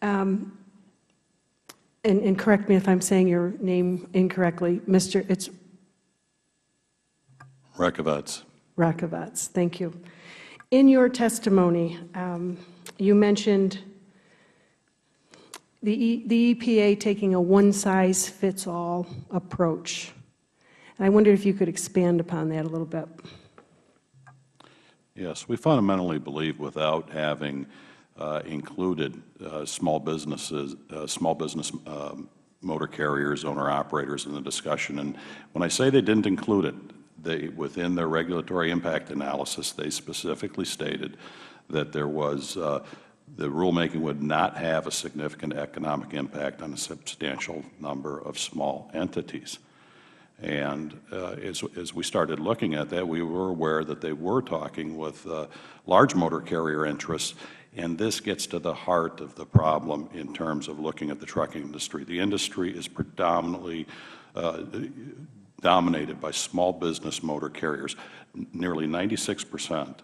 And correct me if I'm saying your name incorrectly, it's Rakovets. Rakovets. Thank you. In your testimony, you mentioned the EPA taking a one-size-fits-all approach. And I wondered if you could expand upon that a little bit. Yes, we fundamentally believe without having included small business motor carriers, owner-operators in the discussion. And when I say they didn't include it, within their regulatory impact analysis, they specifically stated that there was the rulemaking would not have a significant economic impact on a substantial number of small entities. And as we started looking at that, we were aware that they were talking with large motor carrier interests, and this gets to the heart of the problem in terms of looking at the trucking industry. The industry is predominantly dominated by small business motor carriers. Nearly 96%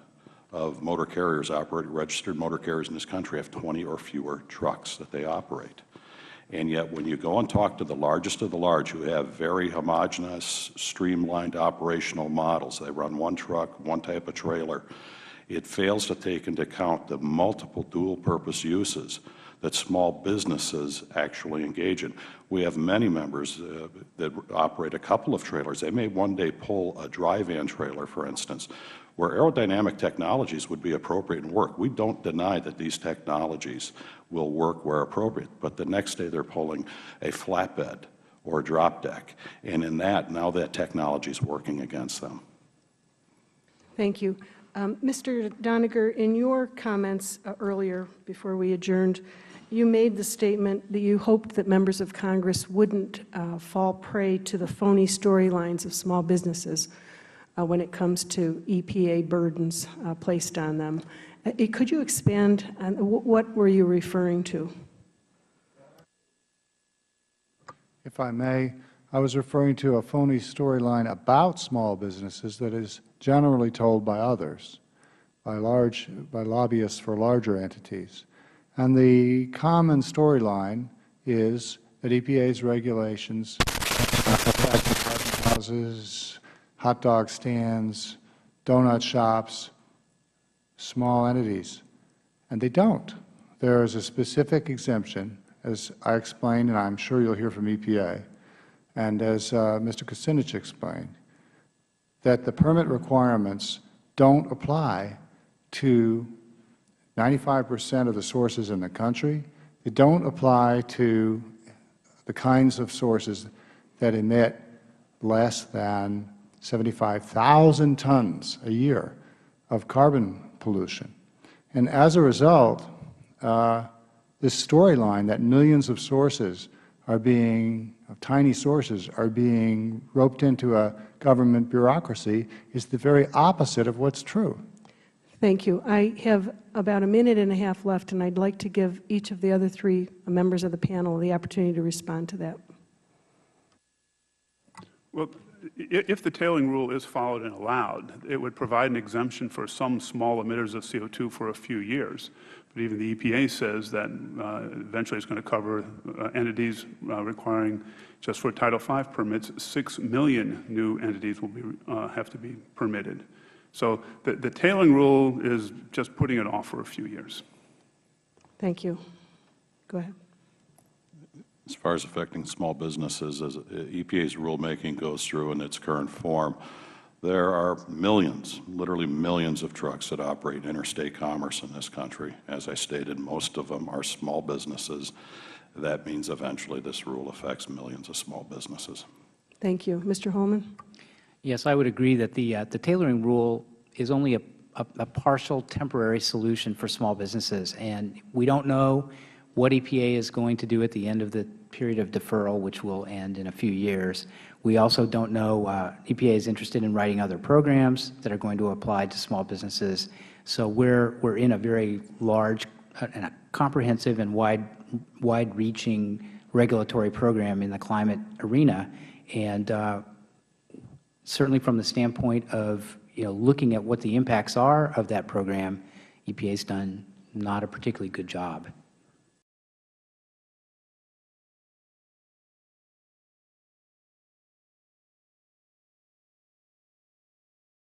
of motor carriers registered motor carriers in this country have 20 or fewer trucks that they operate. And yet when you go and talk to the largest of the large who have very homogeneous, streamlined operational models, they run one truck, one type of trailer, it fails to take into account the multiple dual-purpose uses that small businesses actually engage in. We have many members that operate a couple of trailers. They may one day pull a dry van trailer, for instance, where aerodynamic technologies would be appropriate and work. We don't deny that these technologies will work where appropriate, but the next day they're pulling a flatbed or a drop deck, and in that, now that technology is working against them. Thank you. Mr. Doniger, in your comments earlier, before we adjourned, you made the statement that you hoped that members of Congress wouldn't fall prey to the phony storylines of small businesses when it comes to EPA burdens placed on them. Could you expand on what were you referring to? If I may, I was referring to a phony storyline about small businesses that is generally told by others, by lobbyists for larger entities. And the common storyline is that EPA's regulations affect apartment houses, hot dog stands, donut shops, small entities, and they don't. There is a specific exemption, as I explained, and I'm sure you'll hear from EPA, and as Mr. Kucinich explained, that the permit requirements don't apply to 95% of the sources in the country. They don't apply to the kinds of sources that emit less than 75,000 tons a year of carbon pollution. And as a result, this storyline that millions of sources are being, tiny sources are being roped into a government bureaucracy is the very opposite of what's true. Thank you. I have about a minute and a half left, and I'd like to give each of the other three members of the panel the opportunity to respond to that. Well, if the tailing rule is followed and allowed, it would provide an exemption for some small emitters of CO2 for a few years. But even the EPA says that eventually it's going to cover entities requiring, just for Title V permits, 6 million new entities will have to be permitted. So the tailing rule is just putting it off for a few years. Thank you. Go ahead. As far as affecting small businesses, as EPA's rulemaking goes through in its current form, there are millions, literally millions of trucks that operate interstate commerce in this country. As I stated, most of them are small businesses. That means eventually this rule affects millions of small businesses. Thank you. Mr. Holman? Yes, I would agree that the tailoring rule is only a partial temporary solution for small businesses, and we don't know what EPA is going to do at the end of the period of deferral, which will end in a few years. We also don't know, EPA is interested in writing other programs that are going to apply to small businesses. So we're in a very large and a comprehensive and wide-reaching regulatory program in the climate arena. And certainly from the standpoint of looking at what the impacts are of that program, EPA has done not a particularly good job.